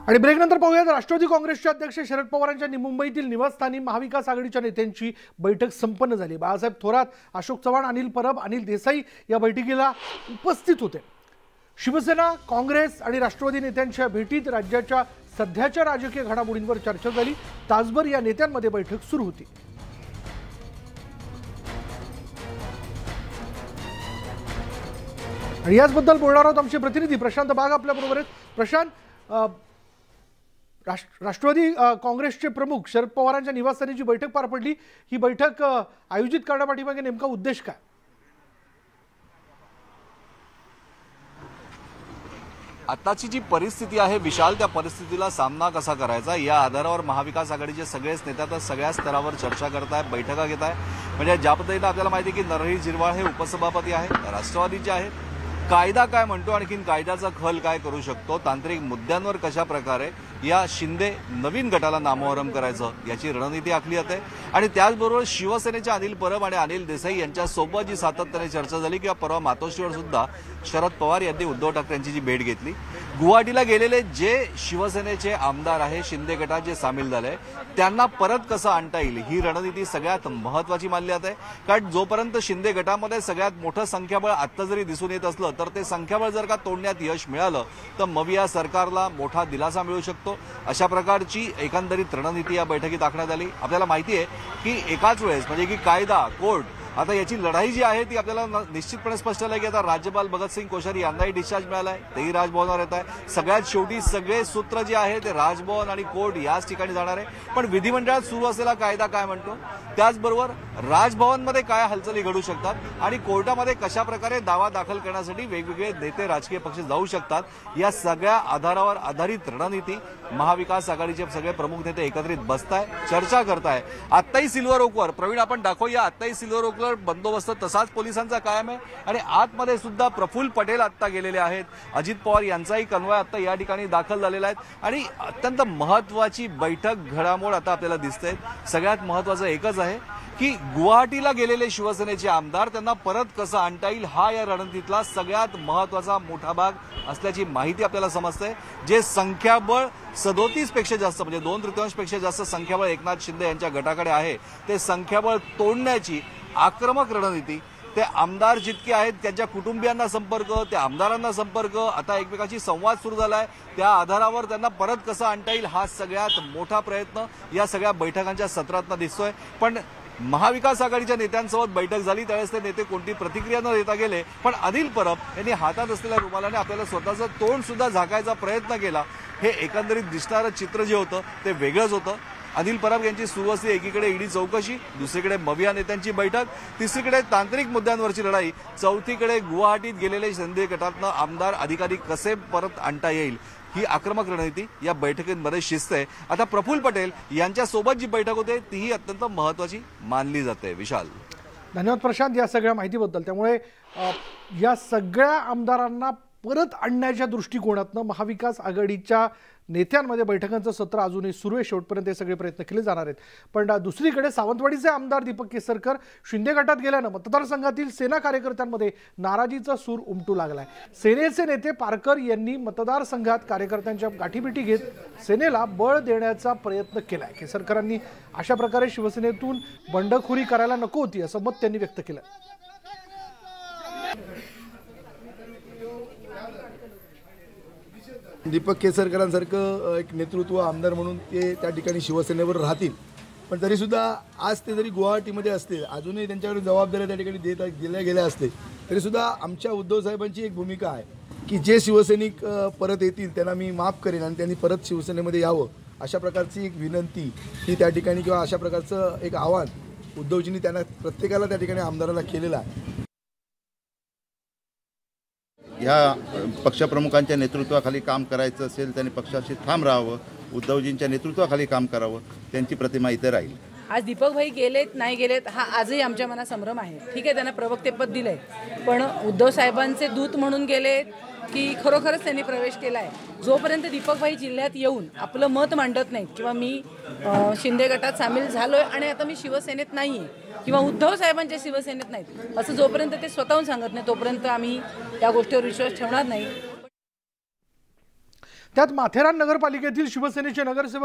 आणि ब्रेकनंतर पाहूयात राष्ट्रवादी काँग्रेसचे अध्यक्ष शरद पवारांच्या मुंबईतील निवासस्थानी महाविकास आघाडीच्या नेत्यांची बैठक संपन्न झाली। बाळासाहेब थोरात, अशोक चव्हाण, अनिल परब, अनिल देसाई या बैठकीला उपस्थित होते। शिवसेना, काँग्रेस आणि राष्ट्रवादी नेत्यांच्या भेटीत राज्याच्या सध्याच्या राजकीय घडामोडींवर चर्चा झाली। तासभर या नेत्यांमध्ये बैठक सुरू होती। आणि याचबद्दल बोलणार आहोत आमचे प्रतिनिधी प्रशांत बाग आपल्याबरोबर आहेत। प्रशांत, राष्ट्रवादी काँग्रेसचे प्रमुख शरद पवारांच्या निवासस्थानी जी बैठक पार पडली, ही बैठक आयोजित करण्यापाठीमागे नेमका उद्देश काय? आताची जी परिस्थिती आहे विशाल, त्या परिस्थितीला सामना कसा करायचा या आधारावर महाविकास आघाडीचे सगळेच नेते आता सगळ्या स्तरावर चर्चा करत आहेत, बैठका घेत आहेत। म्हणजे ज्या पद्धतीने आपल्याला माहिती आहे की नरहरी झिरवाळ हे उपसभापती आहेत, राष्ट्रवादीचे आहेत। कायदा काय म्हणतो, आणखीन कायद्याचा खल काय करू शकतो, तांत्रिक मुद्द्यांवर कशा प्रकारे या शिंदे नवीन गटाला नामोहरम करायचं याची रणनीती आखली जाते। आणि त्याचबरोबर शिवसेनेचे अनिल परब आणि अनिल देसाई यांच्यासोबत जी सातत्याने चर्चा झाली किंवा परवा मातोश्रीवर सुद्धा शरद पवार यांनी उद्धव ठाकरे यांची जी भेट घेतली। गुवाहाटीला गेलेले जे शिवसेनेचे आमदार आहे, शिंदे गटात जे सामील झाले, त्यांना परत कसं आणता येईल ही रणनीती सगळ्यात महत्त्वाची मानली जाते। कारण जोपर्यंत शिंदे गटामध्ये सगळ्यात मोठं संख्याबळ आत्ता जरी दिसून येत असलं तर ते संख्याबळ जर का तोडण्यात यश मिळालं तर मग या सरकारला मोठा दिलासा मिळू शकतो। अशा प्रकारची एकंदरीत रणनीती या बैठकीत आखण्यात आली। आपल्याला माहिती आहे की एकाच वेळेस म्हणजे की कायदा, कोर्ट, आता याची लढाई जी आहे ती आपल्याला निश्चितपणे स्पष्ट आहे की आता राज्यपाल भगतसिंग कोश्यारी यांनाही डिस्चार्ज मिळालाय, तेही राजभवनावर येत आहे। सगळ्यात शेवटी सगळे सूत्र जे आहे ते राजभवन आणि कोर्ट याच ठिकाणी जाणार आहे। पण विधिमंडळात सुरू असलेला कायदा काय म्हणतो, त्याचबरोबर राजभवनमध्ये काय हालचाली घडू शकतात आणि कोर्टामध्ये कशा प्रकारे दावा दाखल करण्यासाठी वेगवेगळे नेते, राजकीय पक्ष जाऊ शकतात, या सगळ्या आधारावर आधारित रणनीती महाविकास आघाडीचे सगळे प्रमुख नेते एकत्रित बसताय, चर्चा करताय। आत्ताही सिल्वर ओकवर प्रवीण आपण दाखवूया, आत्ताही सिल्वर ओकवर बंदोबस्त तसाच पोलिसांचा कायम आहे आणि आतमध्ये सुद्धा प्रफुल्ल पटेल आता गेलेले आहेत। अजित पवार यांचाही कन्वॉय आता या ठिकाणी दाखल झालेला आहे आणि अत्यंत महत्त्वाची बैठक घडामोड आता आपल्याला दिसते। सगळ्यात महत्त्वाचं एकच आहे की गुवाहाटीला गेलेले शिवसेनेचे आमदार त्यांना परत कसं आणता येईल हा या रणनीतीतला सगळ्यात महत्त्वाचा मोठा भाग असल्याची माहिती आपल्याला समजते। जे संख्याबळ 37 पेक्षा जास्त म्हणजे 2/3 पेक्षा जास्त संख्याबळ एकनाथ शिंदे यांच्या गटाकडे आहे, ते संख्याबळ तोडण्याची आक्रमक रणनीती, ते आमदार जितके आहेत त्यांच्या कुटुंबियांना संपर्क, त्या आमदारांना संपर्क, आता एकमेकांशी संवाद सुरू झालाय, त्या आधारावर त्यांना परत कसं आणता येईल हा सगळ्यात मोठा प्रयत्न या सगळ्या बैठकांच्या सत्रातनं दिसतोय। पण महाविकास आघाडीच्या नेत्यांसोबत बैठक झाली त्यावेळेस ते नेते कोणती प्रतिक्रिया न देता गेले, पण अनिल परब यांनी हातात असलेल्या रुमालाने आपल्याला स्वतःचं तोंड सुद्धा झाकायचा प्रयत्न केला। हे एकंदरीत दिसणारं चित्र जे होतं ते वेगळंच होतं। अनिल परब यांची सुरू असली एकीकडे ईडी चौकशी, दुसरीकडे मविया नेत्यांची बैठक, तिसरीकडे तांत्रिक मुद्द्यांवरची लढाई, चौथीकडे गुवाहाटीत गेलेले शिंदे गटातनं आमदार अधिकारी कसे परत आणता येईल ही आक्रमक रणनीती या बैठकींमध्ये शिजते। आता प्रफुल्ल पटेल यांच्यासोबत जी बैठक होते तीही अत्यंत महत्त्वाची मानली जाते। विशाल, धन्यवाद प्रशांत या सगळ्या माहितीबद्दल। त्यामुळे या सगळ्या आमदारांना परत आणण्याच्या दृष्टिकोनातनं महाविकास आघाडीच्या नेत्यांमध्ये बैठकांचं सत्र अजूनही सुरू आहे। शेवटपर्यंत हे सगळे प्रयत्न केले जाणार आहेत। पण दुसरीकडे सावंतवाडीचे आमदार दीपक केसरकर शिंदे गटात गेल्यानं मतदारसंघातील सेना कार्यकर्त्यांमध्ये नाराजीचा सूर उमटू लागलाय। सेनेचे नेते पारकर यांनी मतदारसंघात कार्यकर्त्यांच्या गाठीभेटी घेत सेनेला बळ देण्याचा प्रयत्न केलाय। केसरकरांनी अशा प्रकारे शिवसेनेतून बंडखोरी करायला नको होती असं मत त्यांनी व्यक्त केलं। दीपक केसरकरांसारखं एक नेतृत्व आमदार म्हणून ते त्या ठिकाणी शिवसेनेवर राहतील, पण तरीसुद्धा आज ते जरी गुवाहाटीमध्ये असते, अजूनही त्यांच्याकडे जबाबदाऱ्या त्या ठिकाणी दिल्या गेल्या असते, तरीसुद्धा आमच्या उद्धव साहेबांची एक भूमिका आहे की जे शिवसैनिक परत येतील त्यांना मी माफ करेन आणि त्यांनी परत शिवसेनेमध्ये यावं, अशा प्रकारची एक विनंती ही त्या ठिकाणी किंवा अशा प्रकारचं एक आव्हान उद्धवजींनी त्यांना प्रत्येकाला त्या ठिकाणी आमदाराला केलेलं आहे। या पक्षप्रमुखांच्या नेतृत्वाखाली काम करायचं असेल त्यांनी पक्षाशी ठाम राहावं, उद्धवजींच्या नेतृत्वाखाली काम करावं, त्यांची प्रतिमा इथे राहील। आज दीपक भाई गेलेत नाही गेलेत हा आजही आमच्या मनात संभ्रम आहे। ठीक आहे, त्यांना प्रवक्तेपद दिलंय, पण उद्धव साहेबांचे दूत म्हणून गेलेत की खरोखरच त्यांनी प्रवेश केला आहे। जोपर्यंत दीपक भाई जिल्ह्यात येऊन आपलं मत मांडत नाहीत किंवा मी शिंदे गटात सामील झालोय आणि आता मी शिवसेनेत नाही आहे किंवा उद्धव साहेबांच्या शिवसेनेत नाहीत असं जोपर्यंत ते स्वतःहून सांगत नाही तोपर्यंत आम्ही या गोष्टीवर विश्वास ठेवणार नाही। त्यात माथेरान नगरपालिकेतील शिवसेनेचे नगरसेवक